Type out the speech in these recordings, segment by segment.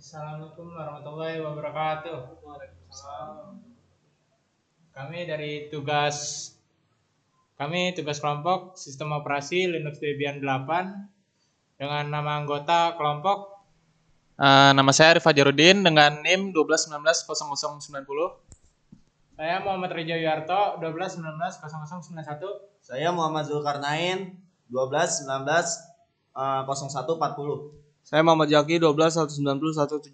Assalamualaikum warahmatullahi wabarakatuh. Waalaikumsalam. Kami tugas kelompok Sistem Operasi Linux Debian 8 dengan nama anggota kelompok. Nama saya Arif Fajarudin dengan NIM 12190090. Saya Muhammad Reja Wiarto 12190091. Saya Muhammad Zulkarnain 12190140. Saya Muhammad Jaki 12190175.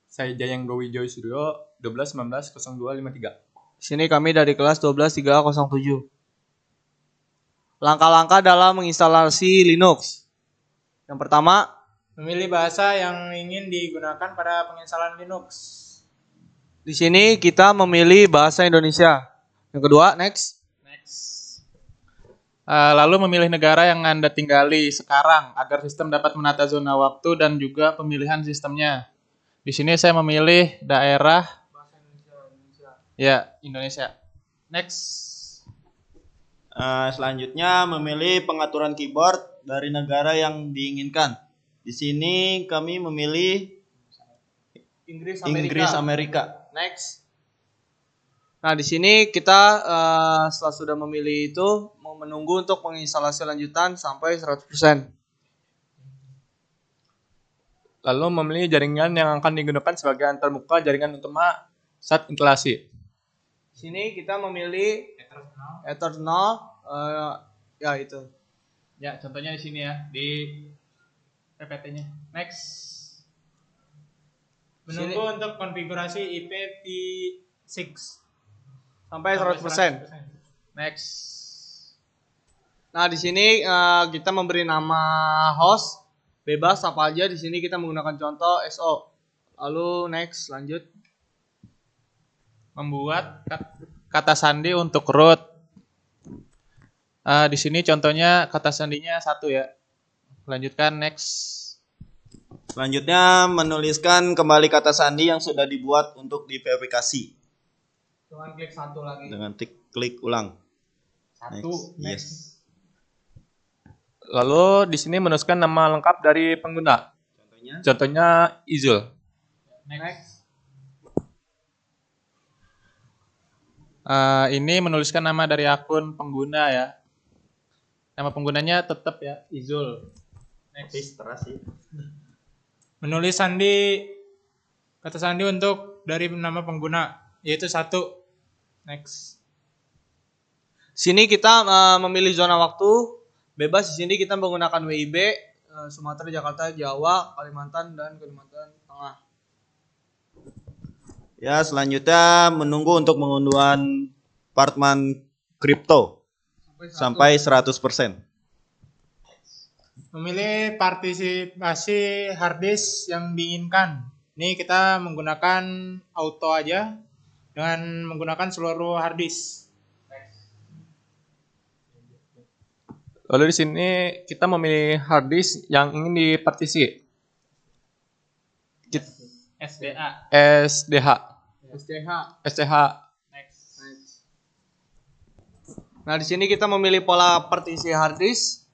Saya Jayang Gowi Joy Suryo 12190253. Sini kami dari kelas 12307. Langkah-langkah dalam menginstalasi Linux. Yang pertama, Memilih bahasa yang ingin digunakan pada penginstalan Linux. di sini kita memilih bahasa Indonesia. Yang kedua, next. Lalu memilih negara yang Anda tinggali sekarang agar sistem dapat menata zona waktu dan juga pemilihan sistemnya. Di sini saya memilih daerah Indonesia. Next. Selanjutnya memilih pengaturan keyboard dari negara yang diinginkan. Di sini kami memilih Inggris Amerika. Next. Nah, di sini kita setelah sudah memilih itu mau menunggu untuk menginstalasi lanjutan sampai 100%. Lalu memilih jaringan yang akan digunakan sebagai antarmuka jaringan utama saat instalasi. Di sini kita memilih Eternal, ya itu. Ya, contohnya di sini ya, di PPT-nya. Next. Menunggu untuk konfigurasi IPv6 Sampai 100%. Next. Nah, di sini kita memberi nama host bebas apa aja. Di sini kita menggunakan contoh SO. Lalu next, lanjut. Membuat kata sandi untuk root. Di sini contohnya kata sandinya 1 ya. Lanjutkan next. Selanjutnya menuliskan kembali kata sandi yang sudah dibuat untuk diverifikasi. Dengan klik satu lagi. Dengan klik ulang. Next. Yes. Lalu di sini menuliskan nama lengkap dari pengguna. Contohnya Izul. Next. Ini menuliskan nama dari akun pengguna ya. Nama penggunanya tetap ya Izul. Next. Menulis kata sandi untuk dari nama pengguna yaitu 1. Next. Sini kita memilih zona waktu bebas. Di sini kita menggunakan WIB, Sumatera, Jakarta, Jawa, Kalimantan, dan Kalimantan Tengah. Ya, selanjutnya menunggu untuk pengunduhan Partman kripto sampai 100%. Memilih partisipasi harddisk yang diinginkan. Ini kita menggunakan auto aja dengan menggunakan seluruh harddisk. Lalu di sini kita memilih hard disk yang ingin dipartisi. SDH. Next. Nah, di sini kita memilih pola partisi harddisk.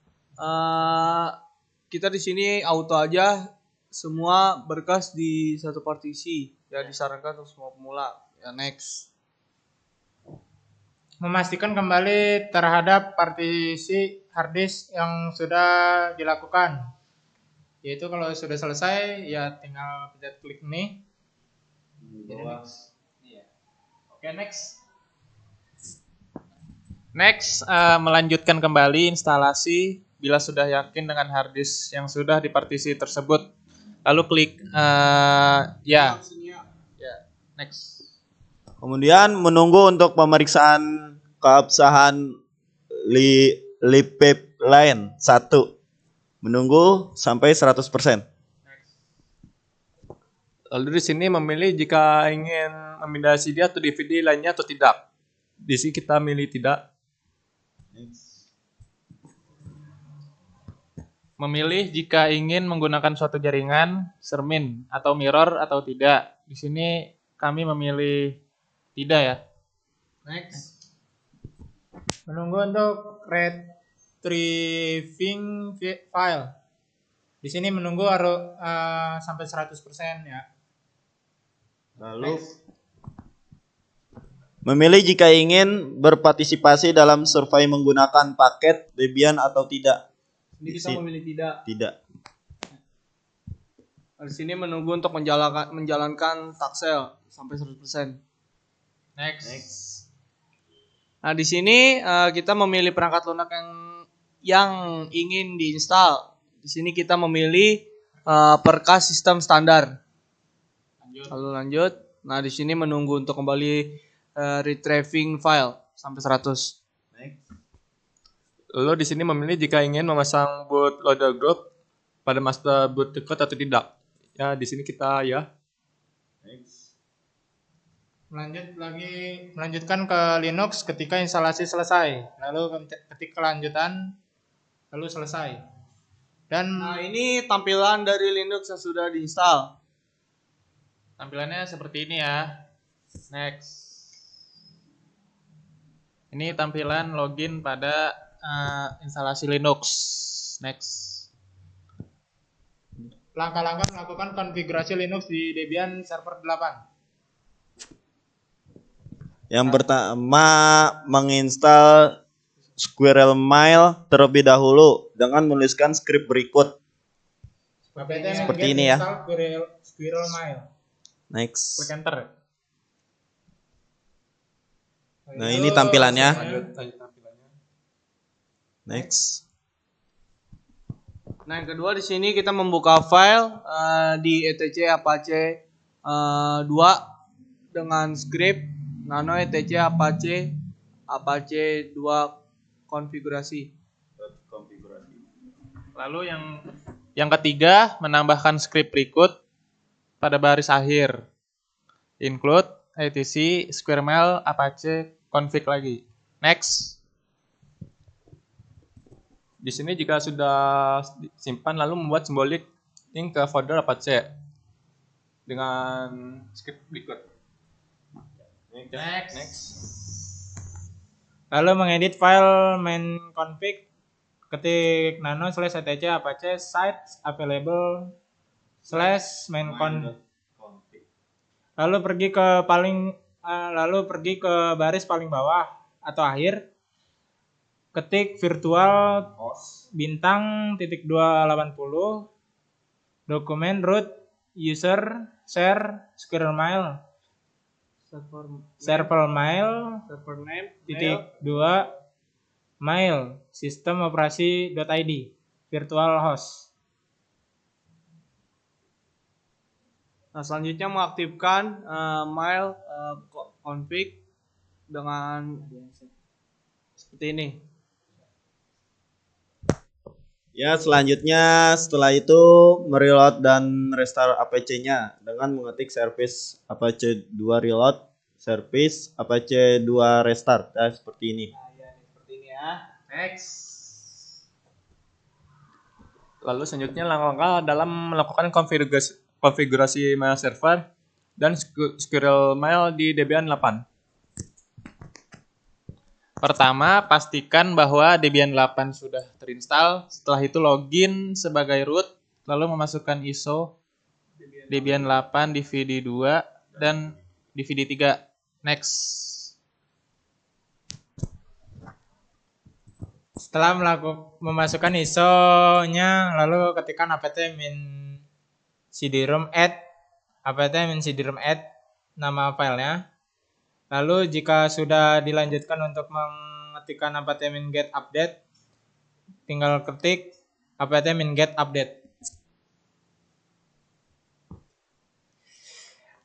Kita di sini auto aja, semua berkas di satu partisi. Ya, disarankan untuk semua pemula. Ya, next. Memastikan kembali terhadap partisi harddisk yang sudah dilakukan. Yaitu kalau sudah selesai ya tinggal pencet klik ini. Oke, next. Next, melanjutkan kembali instalasi bila sudah yakin dengan hard disk yang sudah dipartisi tersebut. Lalu klik next. Kemudian menunggu untuk pemeriksaan keabsahan pipeline 1. Menunggu sampai 100%. Lalu di sini memilih jika ingin memindah CD atau DVD lainnya atau tidak. Di sini kita milih tidak. Memilih jika ingin menggunakan suatu jaringan, sermin atau mirror atau tidak. Di sini kami memilih tidak ya. Next. Menunggu untuk retrieving file. Di sini menunggu sampai 100% ya. Lalu memilih jika ingin berpartisipasi dalam survei menggunakan paket Debian atau tidak. Ini kita memilih tidak. Tidak. Di sini menunggu untuk menjalankan taksel sampai 100%. Next. Nah, di sini kita memilih perangkat lunak yang ingin diinstal. Di sini kita memilih perkas sistem standar. Lalu lanjut. Nah, di sini menunggu untuk kembali retrieving file sampai 100. Lalu di sini memilih jika ingin memasang bootloader group pada master boot record atau tidak. Ya, di sini kita ya. Melanjutkan ke Linux ketika instalasi selesai. Lalu ketik kelanjutan, lalu selesai. Dan Nah, ini tampilan dari Linux yang sudah diinstal. tampilannya seperti ini ya. Next. Ini tampilan login pada instalasi Linux. Next. Langkah-langkah melakukan konfigurasi Linux di Debian Server 8. Yang pertama, menginstal Squirrel Mail terlebih dahulu dengan menuliskan skrip berikut. Seperti ini ya. Squirrel Mail. Next. Klik enter. Nah, ini tampilannya. Lanjut tampilannya. Next. Nah, yang kedua di sini kita membuka file di etc apache 2 dengan script nano etc apache 2 konfigurasi. Lalu yang ketiga, menambahkan skrip berikut pada baris akhir. Include etc squirrel apache config lagi. Next. Di sini jika sudah simpan lalu membuat simbolik link ke folder Apache dengan script berikut. Next. Lalu mengedit file main config, ketik nano /etc apache sites available /main config. Lalu pergi ke baris paling bawah atau akhir. Ketik virtual bintang .280 dokumen root user share squirrel mail server mail .2 mail sistem operasi.id virtual host. Nah, selanjutnya mengaktifkan mail config dengan seperti ini. Ya, selanjutnya setelah itu mereload dan restart Apache-nya dengan mengetik service Apache 2 reload, service Apache 2 restart. Ya, seperti ini. Nah, ya, seperti ini ya. Next. Lalu selanjutnya langkah-langkah dalam melakukan konfigurasi mail server dan Squirrel Mail di Debian 8. Pertama, pastikan bahwa Debian 8 sudah terinstall. Setelah itu login sebagai root, lalu memasukkan ISO Debian 8 DVD 2 dan DVD 3. Next. Setelah memasukkan ISO-nya, lalu ketikkan apt-min cd-rom add nama filenya. Lalu jika sudah dilanjutkan untuk mengetikkan apt-min get update, tinggal ketik apt-min get update.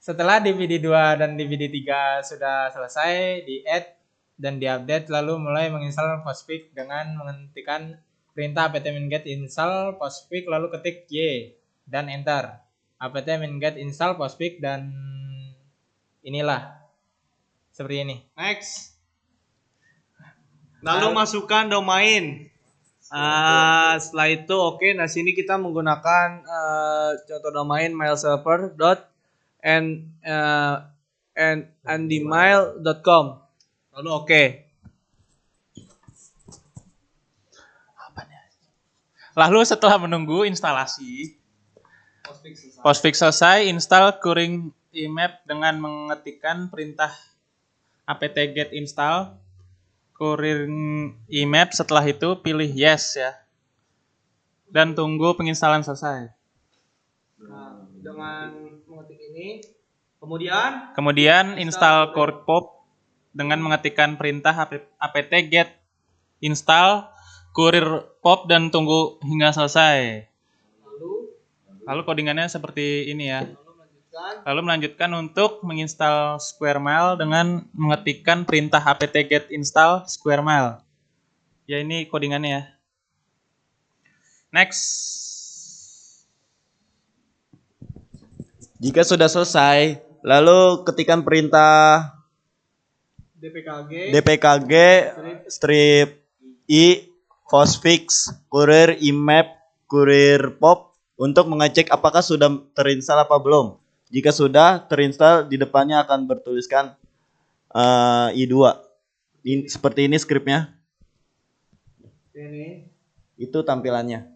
Setelah DVD 2 dan DVD 3 sudah selesai, di-add dan di-update, lalu mulai menginstal postfix dengan mengetikkan perintah apt-min get install postfix, lalu ketik Y dan enter. Apt-min get install postfix dan inilah. Seperti ini. Next. Lalu masukkan domain. Setelah itu oke. Nah, sini kita menggunakan contoh domain mailserver.andmail.com. Lalu oke. Lalu setelah menunggu instalasi, postfix selesai, install Curing IMAP dengan mengetikkan perintah apt-get install Curing IMAP. Setelah itu pilih yes ya. Dan tunggu penginstalan selesai. Nah, dengan mengetik ini, kemudian Kemudian install CurePop dengan mengetikkan perintah apt-get install CurePop dan tunggu hingga selesai. Lalu codingannya seperti ini ya. Lalu melanjutkan untuk menginstal SquareMail dengan mengetikkan perintah apt-get install SquareMail. Ya ini codingannya ya. Next. Jika sudah selesai, lalu ketikkan perintah dpkg strip i postfix courier imap courier pop untuk mengecek apakah sudah terinstall apa belum. Jika sudah terinstall, di depannya akan bertuliskan i2. Seperti ini skripnya. ini. Itu tampilannya.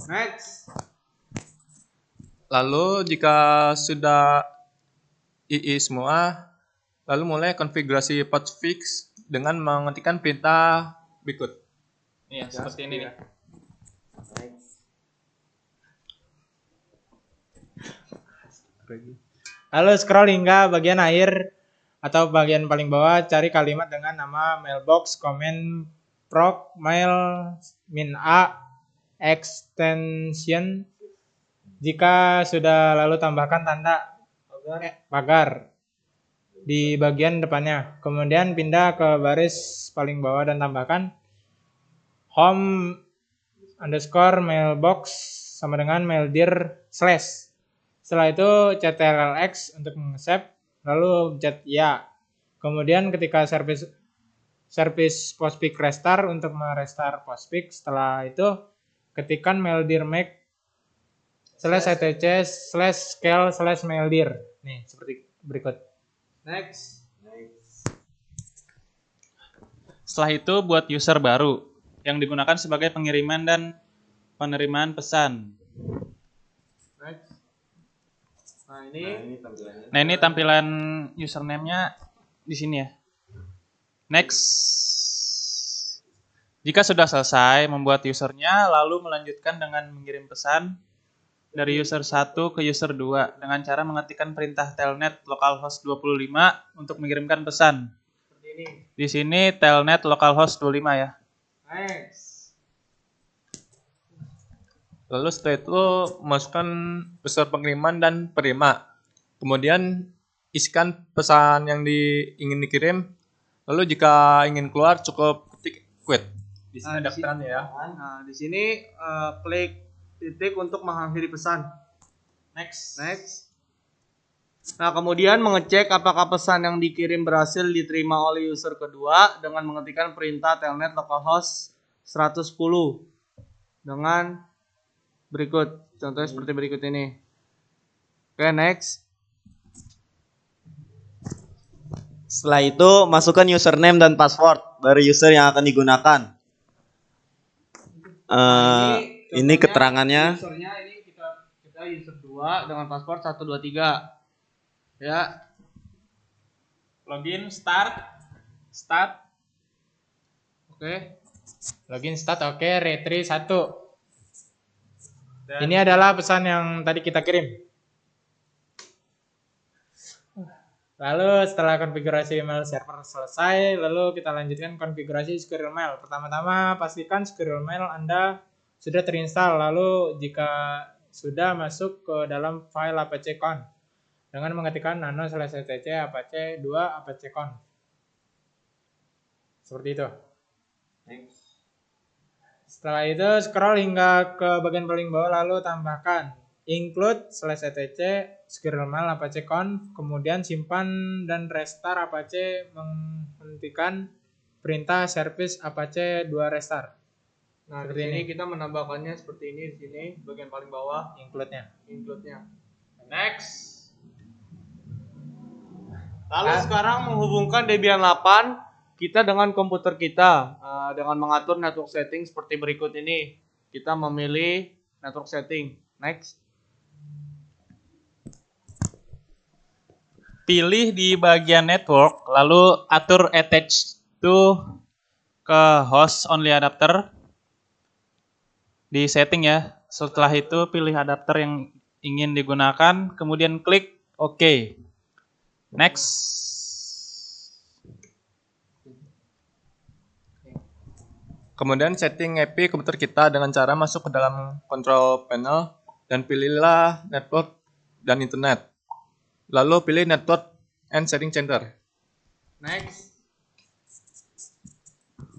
Next. Lalu jika sudah II semua, lalu mulai konfigurasi postfix dengan mengetikkan perintah berikut. Iya, seperti ini nih. Lalu scroll hingga bagian akhir atau bagian paling bawah, cari kalimat dengan nama mailbox comment proc mail min a extension. Jika sudah, lalu tambahkan tanda pagar di bagian depannya. Kemudian pindah ke baris paling bawah dan tambahkan home underscore mailbox sama dengan maildir slash. Setelah itu ctrlx untuk meng-save, lalu pencet ya. Kemudian ketika service postfix restart untuk merestart postfix. Setelah itu ketikkan maildir make /etc /scale /maildir. Nih seperti berikut. Next. Setelah itu buat user baru yang digunakan sebagai pengiriman dan penerimaan pesan. Next. Nah, Nah, ini tampilan username-nya di sini ya. Next. Jika sudah selesai membuat usernya, lalu melanjutkan dengan mengirim pesan dari user 1 ke user 2 dengan cara mengetikkan perintah telnet localhost 25 untuk mengirimkan pesan. seperti ini. Di sini telnet localhost 25 ya. Next. Lalu setelah itu masukkan pesan pengiriman dan penerima. Kemudian isikan pesan yang ingin dikirim. Lalu jika ingin keluar cukup ketik quit. Di sini ada keterangannya ya. Nah, di sini klik titik untuk mengakhiri pesan. Next. Nah, kemudian mengecek apakah pesan yang dikirim berhasil diterima oleh user kedua dengan mengetikkan perintah telnet localhost 110 dengan berikut. Contohnya seperti berikut ini. Oke, next. Setelah itu masukkan username dan password dari user yang akan digunakan. Ini keterangannya. Usernya ini kita user 2 dengan password 123. Ya. Login start. Oke. Login start oke, retrieve 1. Ini adalah pesan yang tadi kita kirim. Lalu setelah konfigurasi email server selesai, lalu kita lanjutkan konfigurasi SquirrelMail. Pertama-tama pastikan SquirrelMail Anda sudah terinstall. Lalu jika sudah, masuk ke dalam file apache-conf dengan mengetikkan nano/etc apache 2 apache-conf. Seperti itu. Setelah itu scroll hingga ke bagian paling bawah, lalu tambahkan include/etc SquirrelMail apache-conf, kemudian simpan dan restart apache menghentikan perintah service apache 2 restart. Nah, Seperti di sini ini. kita menambahkannya seperti ini di sini bagian paling bawah Include-nya. include-nya. Next. Lalu sekarang menghubungkan Debian 8 kita dengan komputer kita dengan mengatur network setting seperti berikut ini. kita memilih network setting. Next. Pilih di bagian network, lalu atur attach to ke host only adapter. Di setting ya. Setelah itu pilih adapter yang ingin digunakan, kemudian klik OK. Next. Kemudian setting IP komputer kita dengan cara masuk ke dalam control panel dan pilihlah network dan internet. Lalu pilih network and setting center. Next.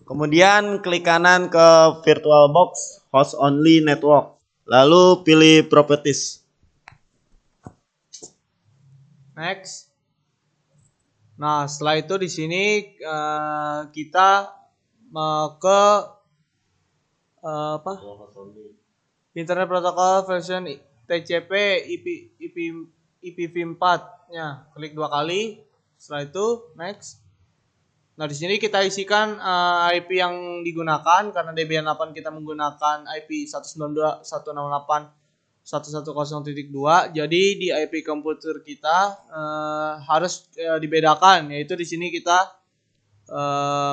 Kemudian klik kanan ke VirtualBox host only network. Lalu pilih properties. Next. Nah, setelah itu di sini kita ke Internet Protocol version TCP IPv4-nya. Klik 2 kali. Setelah itu next. Nah, di sini kita isikan IP yang digunakan karena Debian 8 kita menggunakan IP 192.168.110.2. Jadi di IP komputer kita harus dibedakan, yaitu di sini kita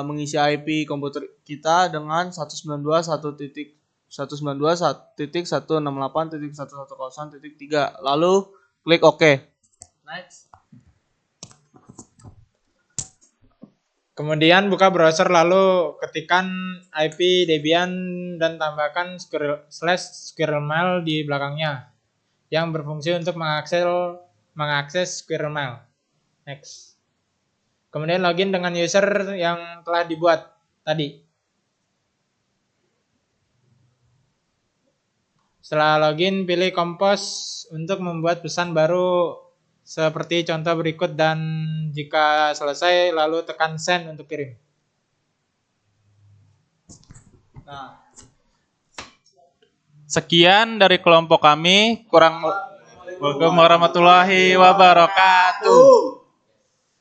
mengisi IP komputer kita dengan 192.168.110.3. Lalu klik OK. Next. Kemudian buka browser lalu ketikkan IP Debian dan tambahkan /squirrelmail di belakangnya yang berfungsi untuk mengakses squirrelmail. Next. Kemudian login dengan user yang telah dibuat tadi. Setelah login, pilih compose untuk membuat pesan baru seperti contoh berikut dan jika selesai lalu tekan send untuk kirim. Nah, Sekian dari kelompok kami. Kurang warahmatullahi wabarakatuh.